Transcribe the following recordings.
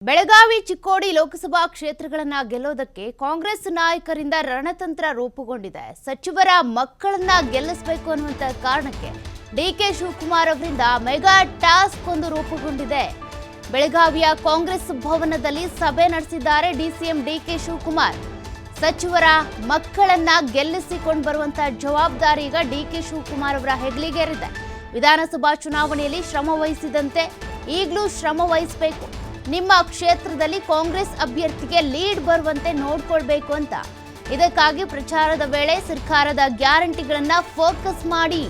ಬೆಳಗಾವಿ ಚಿಕ್ಕೋಡಿ ಲೋಕಸಭಾ ಕ್ಷೇತ್ರಗಳನ್ನ ಗೆಲ್ಲೋದಕ್ಕೆ ಕಾಂಗ್ರೆಸ್ ನಾಯಕರಿಂದ ರಣತಂತ್ರ ರೂಪುಗೊಂಡಿದೆ. ಸಚಿವರ ಮಕ್ಕಳನ್ನ ಗೆಲ್ಲಿಸಬೇಕು ಅನ್ನುವಂತ ಕಾರಣಕ್ಕೆ ಡಿಕೆ ಶಿವಕುಮಾರ್ ಅವರಿಂದ ಮೆಗಾ ಟಾಸ್ಕ್ ಒಂದು ರೂಪುಗೊಂಡಿದೆ. ಬೆಳಗಾವಿಯ ಕಾಂಗ್ರೆಸ್ ಭವನದಲ್ಲಿ ಸಭೆ ನಡೆಸಿದ್ದಾರೆ ಡಿಸಿಎಂ ಡಿಕೆ ಶಿವಕುಮಾರ್. ಸಚಿವರ ಮಕ್ಕಳನ್ನ ಗೆಲ್ಲಿಸಿಕೊಂಡು ಬರುವಂತ ಜವಾಬ್ದಾರಿ ಈಗ ಡಿಕೆ ಶಿವಕುಮಾರ್ ಅವರ ಹೆಗಲಿಗೇರಿದೆ. ವಿಧಾನಸಭಾ ಚುನಾವಣೆಯಲ್ಲಿ ಶ್ರಮ ವಹಿಸಿದಂತೆ ಈಗಲೂ ಶ್ರಮ ವಹಿಸಬೇಕು. ನಿಮ್ಮ ಕ್ಷೇತ್ರದಲ್ಲಿ ಕಾಂಗ್ರೆಸ್ ಅಭ್ಯರ್ಥಿಗೆ ಲೀಡ್ ಬರುವಂತೆ ನೋಡ್ಕೊಳ್ಬೇಕು ಅಂತ. ಇದಕ್ಕಾಗಿ ಪ್ರಚಾರದ ವೇಳೆ ಸರ್ಕಾರದ ಗ್ಯಾರಂಟಿಗಳನ್ನ ಫೋಕಸ್ ಮಾಡಿ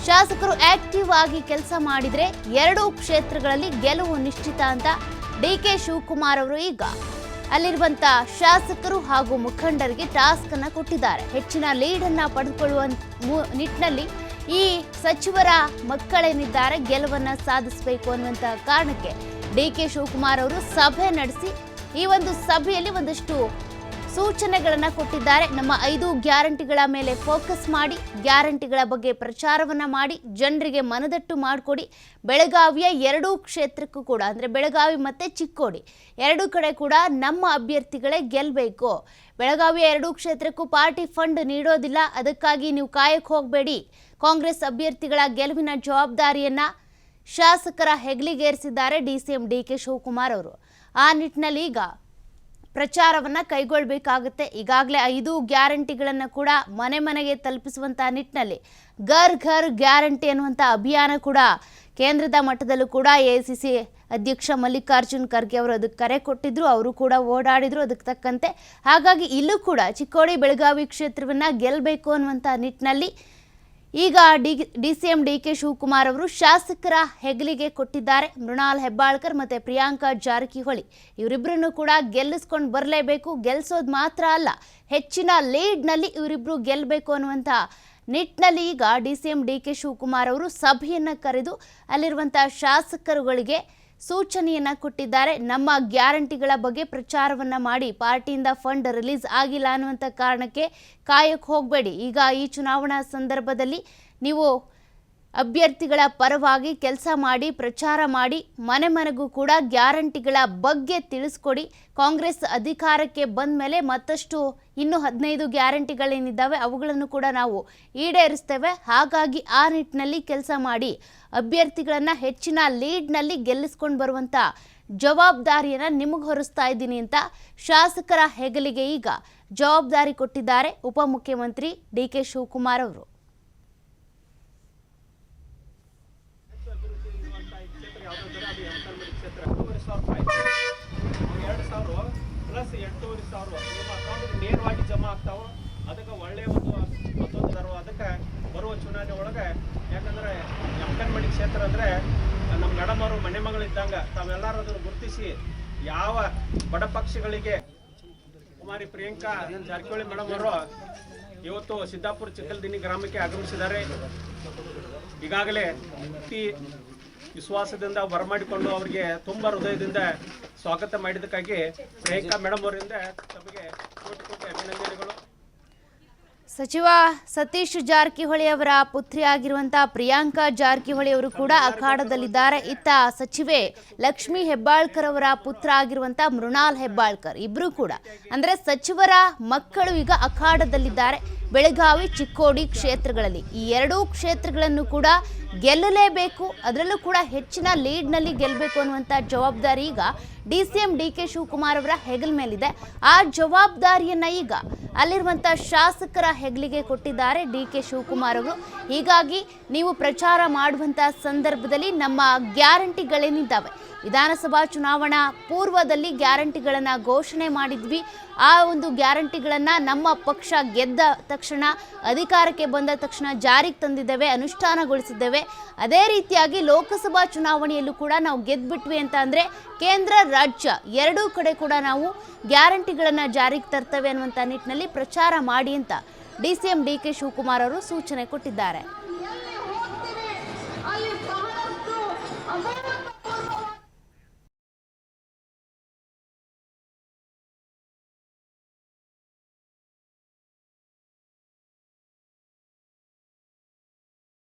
ಶಾಸಕರು ಆಕ್ಟಿವ್ ಆಗಿ ಕೆಲಸ ಮಾಡಿದ್ರೆ ಎರಡೂ ಕ್ಷೇತ್ರಗಳಲ್ಲಿ ಗೆಲುವು ನಿಶ್ಚಿತ ಅಂತ ಡಿಕೆ ಶಿವಕುಮಾರ್ ಅವರು ಈಗ ಅಲ್ಲಿರುವಂತ ಶಾಸಕರು ಹಾಗೂ ಮುಖಂಡರಿಗೆ ಟಾಸ್ಕ್ ಅನ್ನ ಕೊಟ್ಟಿದ್ದಾರೆ. ಹೆಚ್ಚಿನ ಲೀಡ್ ಅನ್ನ ಪಡೆದುಕೊಳ್ಳುವ ನಿಟ್ಟಿನಲ್ಲಿ ಈ ಸಚಿವರ ಮಕ್ಕಳೇನಿದ್ದಾರೆ ಗೆಲುವನ್ನ ಸಾಧಿಸಬೇಕು ಅನ್ನುವಂತ ಕಾರಣಕ್ಕೆ ಡಿಕೆ ಶಿವಕುಮಾರ್ ಅವರು ಸಭೆ ನಡೆಸಿ ಈ ಒಂದು ಸಭೆಯಲ್ಲಿ ಒಂದಷ್ಟು ಸೂಚನೆಗಳನ್ನ ಕೊಟ್ಟಿದ್ದಾರೆ. ನಮ್ಮ 5 ಗ್ಯಾರಂಟಿಗಳ ಮೇಲೆ ಫೋಕಸ್ ಮಾಡಿ, ಗ್ಯಾರಂಟಿಗಳ ಬಗ್ಗೆ ಪ್ರಚಾರವನ್ನ ಮಾಡಿ, ಜನರಿಗೆ ಮನದಟ್ಟು ಮಾಡಿಕೊಡಿ. ಬೆಳಗಾವಿಯ ಎರಡೂ ಕ್ಷೇತ್ರಕ್ಕೂ ಕೂಡ ಅಂದ್ರೆ ಬೆಳಗಾವಿ ಮತ್ತೆ ಚಿಕ್ಕೋಡಿ ಎರಡೂ ಕಡೆ ಕೂಡ ನಮ್ಮ ಅಭ್ಯರ್ಥಿಗಳೇ ಗೆಲ್ಲಬೇಕು. ಬೆಳಗಾವಿಯ ಎರಡೂ ಕ್ಷೇತ್ರಕ್ಕೂ ಪಾರ್ಟಿ ಫಂಡ್ ನೀಡೋದಿಲ್ಲ, ಅದಕ್ಕಾಗಿ ನೀವು ಕಾಯಕ್ಕೆ ಹೋಗಬೇಡಿ. ಕಾಂಗ್ರೆಸ್ ಅಭ್ಯರ್ಥಿಗಳ ಗೆಲುವಿನ ಜವಾಬ್ದಾರಿಯನ್ನ ಶಾಸಕರ ಹೆಗಲಿಗೇರಿಸಿದ್ದಾರೆ ಡಿಸಿಎಂ ಡಿಕೆ ಶಿವಕುಮಾರ್ ಅವರು. ಆ ನಿಟ್ಟಿನಲ್ಲಿ ಈಗ ಪ್ರಚಾರವನ್ನ ಕೈಗೊಳ್ಳಬೇಕಾಗುತ್ತೆ. ಈಗಾಗಲೇ 5 ಗ್ಯಾರಂಟಿಗಳನ್ನು ಕೂಡ ಮನೆ ಮನೆಗೆ ತಲುಪಿಸುವಂತಹ ನಿಟ್ಟಿನಲ್ಲಿ ಘರ್ ಘರ್ ಗ್ಯಾರಂಟಿ ಅನ್ನುವಂಥ ಅಭಿಯಾನ ಕೂಡ ಕೇಂದ್ರದ ಮಟ್ಟದಲ್ಲೂ ಕೂಡ ಎಐಸಿಸಿ ಅಧ್ಯಕ್ಷ ಮಲ್ಲಿಕಾರ್ಜುನ್ ಖರ್ಗೆ ಅವರು ಅದಕ್ಕೆ ಕರೆ ಕೊಟ್ಟಿದ್ರು. ಅವರು ಕೂಡ ಓಡಾಡಿದ್ರು ಅದಕ್ಕೆ ತಕ್ಕಂತೆ. ಹಾಗಾಗಿ ಇಲ್ಲೂ ಕೂಡ ಚಿಕ್ಕೋಡಿ ಬೆಳಗಾವಿ ಕ್ಷೇತ್ರವನ್ನ ಗೆಲ್ಲಬೇಕು ಅನ್ನುವಂಥ ನಿಟ್ಟಿನಲ್ಲಿ ಈಗ ಡಿಸಿಎಂ ಡಿಕೆ ಶಿವಕುಮಾರ್ ಅವರು ಶಾಸಕರ ಹೆಗಲಿಗೆ ಕೊಟ್ಟಿದ್ದಾರೆ. ಮೃಣಾಲ್ ಹೆಬ್ಬಾಳ್ಕರ್ ಮತ್ತು ಪ್ರಿಯಾಂಕಾ ಜಾರಕಿಹೊಳಿ ಇವರಿಬ್ಬರನ್ನು ಕೂಡ ಗೆಲ್ಲಿಸ್ಕೊಂಡು ಬರಲೇಬೇಕು. ಗೆಲ್ಲಿಸೋದು ಮಾತ್ರ ಅಲ್ಲ, ಹೆಚ್ಚಿನ ಲೀಡ್ನಲ್ಲಿ ಇವರಿಬ್ಬರು ಗೆಲ್ಲಬೇಕು ಅನ್ನುವಂಥ ನಿಟ್ಟಿನಲ್ಲಿ ಈಗ ಡಿಸಿಎಂ ಡಿಕೆ ಶಿವಕುಮಾರ್ ಅವರು ಸಭೆಯನ್ನು ಕರೆದು ಅಲ್ಲಿರುವಂಥ ಶಾಸಕರುಗಳಿಗೆ ಸೂಚನೆಯನ್ನು ಕೊಟ್ಟಿದ್ದಾರೆ. ನಮ್ಮ ಗ್ಯಾರಂಟಿಗಳ ಬಗ್ಗೆ ಪ್ರಚಾರವನ್ನು ಮಾಡಿ, ಪಾರ್ಟಿಯಿಂದ ಫಂಡ್ ರಿಲೀಸ್ ಆಗಿಲ್ಲ ಅನ್ನುವಂಥ ಕಾರಣಕ್ಕೆ ಕಾಯಕ್ಕೆ ಹೋಗಬೇಡಿ. ಈಗ ಈ ಚುನಾವಣಾ ಸಂದರ್ಭದಲ್ಲಿ ನೀವು ಅಭ್ಯರ್ಥಿಗಳ ಪರವಾಗಿ ಕೆಲಸ ಮಾಡಿ, ಪ್ರಚಾರ ಮಾಡಿ, ಮನೆ ಮನೆಗೂ ಕೂಡ ಗ್ಯಾರಂಟಿಗಳ ಬಗ್ಗೆ ತಿಳಿಸ್ಕೊಡಿ. ಕಾಂಗ್ರೆಸ್ ಅಧಿಕಾರಕ್ಕೆ ಬಂದ ಮೇಲೆ ಮತ್ತಷ್ಟು ಇನ್ನೂ 15 ಗ್ಯಾರಂಟಿಗಳೇನಿದ್ದಾವೆ ಅವುಗಳನ್ನು ಕೂಡ ನಾವು ಈಡೇರಿಸ್ತೇವೆ. ಹಾಗಾಗಿ ಆ ನಿಟ್ಟಿನಲ್ಲಿ ಕೆಲಸ ಮಾಡಿ ಅಭ್ಯರ್ಥಿಗಳನ್ನು ಹೆಚ್ಚಿನ ಲೀಡ್ನಲ್ಲಿ ಗೆಲ್ಲಿಸ್ಕೊಂಡು ಬರುವಂಥ ಜವಾಬ್ದಾರಿಯನ್ನು ನಿಮಗೆ ಹೊರಿಸ್ತಾ ಇದ್ದೀನಿ ಅಂತ ಶಾಸಕರ ಹೆಗಲಿಗೆ ಈಗ ಜವಾಬ್ದಾರಿ ಕೊಟ್ಟಿದ್ದಾರೆ ಉಪಮುಖ್ಯಮಂತ್ರಿ ಡಿಕೆ ಶಿವಕುಮಾರ್ ಅವರು. ನೇರವಾಗಿ ಜಮಾ ಆಗ್ತಾವ. ಅದಕ್ಕೆ ಒಳ್ಳೆಯ ಮತ್ತೊಂದು ತರುವ ಅದಕ್ಕೆ ಬರುವ ಚುನಾವಣೆ ಒಳಗೆ, ಯಾಕಂದ್ರೆ ಯಮಕನಮಡಿ ಕ್ಷೇತ್ರ ಅಂದ್ರೆ ನಮ್ಮ ನಡಮರು ಮನೆ ಮಗಳಿದ್ದಂಗ. ತಾವೆಲ್ಲರೂ ಅದನ್ನು ಗುರುತಿಸಿ ಯಾವ ಬಡ ಪಕ್ಷಗಳಿಗೆ ಕುಮಾರಿ ಪ್ರಿಯಾಂಕಾ ಜಾರಕಿಹೊಳಿ ಮೇಡಮ್ ಅವರು ಇವತ್ತು ಸಿದ್ದಾಪುರ ಚಿಕ್ಕಲ್ದಿನ್ನಿ ಗ್ರಾಮಕ್ಕೆ ಆಗಮಿಸಿದ್ದಾರೆ. ಈಗಾಗಲೇ ವಿಶ್ವಾಸದಿಂದ ಬರಮಾಡಿಕೊಂಡು ಅವರಿಗೆ ತುಂಬ ಹೃದಯದಿಂದ ಸ್ವಾಗತ ಮಾಡಿದ್ದಕ್ಕಾಗಿ ಪ್ರಿಯಾಂಕಾ ಮೇಡಮ್ ಅವರಿಂದ ಸಭೆಗೆ ಕೋಟಿ ಕೋಟಿ ಅಭಿನಂದನೆಗಳು. ಸಚಿವ ಸತೀಶ್ ಜಾರಕಿಹೊಳಿ ಅವರ ಪುತ್ರಿ ಆಗಿರುವಂತಹ ಪ್ರಿಯಾಂಕಾ ಜಾರಕಿಹೊಳಿ ಅವರು ಕೂಡ ಅಖಾಡದಲ್ಲಿದ್ದಾರೆ. ಇತ್ತ ಸಚಿವೆ ಲಕ್ಷ್ಮೀ ಹೆಬ್ಬಾಳ್ಕರ್ ಅವರ ಪುತ್ರ ಆಗಿರುವಂತಹ ಮೃಣಾಲ್ ಹೆಬ್ಬಾಳ್ಕರ್ ಇಬ್ರು ಕೂಡ ಅಂದ್ರೆ ಸಚಿವರ ಮಕ್ಕಳು ಈಗ ಅಖಾಡದಲ್ಲಿದ್ದಾರೆ. ಬೆಳಗಾವಿ ಚಿಕ್ಕೋಡಿ ಕ್ಷೇತ್ರಗಳಲ್ಲಿ ಈ ಎರಡೂ ಕ್ಷೇತ್ರಗಳನ್ನು ಕೂಡ ಗೆಲ್ಲಲೇಬೇಕು, ಅದರಲ್ಲೂ ಕೂಡ ಹೆಚ್ಚಿನ ಲೀಡ್ನಲ್ಲಿ ಗೆಲ್ಲಬೇಕು ಅನ್ನುವಂಥ ಜವಾಬ್ದಾರಿ ಈಗ ಡಿಸಿಎಂ ಡಿಕೆ ಶಿವಕುಮಾರ್ ಅವರ ಹೆಗಲ ಮೇಲಿದೆ. ಆ ಜವಾಬ್ದಾರಿಯನ್ನ ಈಗ ಅಲ್ಲಿರುವಂಥ ಶಾಸಕರ ಹೆಗಲಿಗೆ ಕೊಟ್ಟಿದ್ದಾರೆ ಡಿಕೆ ಶಿವಕುಮಾರ್ ಅವರು. ಹೀಗಾಗಿ ನೀವು ಪ್ರಚಾರ ಮಾಡುವಂಥ ಸಂದರ್ಭದಲ್ಲಿ ನಮ್ಮ ಗ್ಯಾರಂಟಿಗಳೇನಿದ್ದಾವೆ, ವಿಧಾನಸಭಾ ಚುನಾವಣಾ ಪೂರ್ವದಲ್ಲಿ ಗ್ಯಾರಂಟಿಗಳನ್ನು ಘೋಷಣೆ ಮಾಡಿದ್ವಿ. ಆ ಒಂದು ಗ್ಯಾರಂಟಿಗಳನ್ನು ನಮ್ಮ ಪಕ್ಷ ಗೆದ್ದ ತಕ್ಷಣ, ಅಧಿಕಾರಕ್ಕೆ ಬಂದ ತಕ್ಷಣ ಜಾರಿಗೆ ತಂದಿದ್ದೇವೆ, ಅನುಷ್ಠಾನಗೊಳಿಸಿದ್ದೇವೆ. ಅದೇ ರೀತಿಯಾಗಿ ಲೋಕಸಭಾ ಚುನಾವಣೆಯಲ್ಲೂ ಕೂಡ ನಾವು ಗೆದ್ಬಿಟ್ವಿ ಅಂತ ಅಂದರೆ ಕೇಂದ್ರ ರಾಜ್ಯ ಎರಡೂ ಕಡೆ ಕೂಡ ನಾವು ಗ್ಯಾರಂಟಿಗಳನ್ನು ಜಾರಿಗೆ ತರ್ತೇವೆ ಅನ್ನುವಂಥ ನಿಟ್ಟಿನಲ್ಲಿ ಪ್ರಚಾರ ಮಾಡಿ ಅಂತ ಡಿಸಿಎಂ ಡಿಕೆ ಶಿವಕುಮಾರ್ ಅವರು ಸೂಚನೆ ಕೊಟ್ಟಿದ್ದಾರೆ.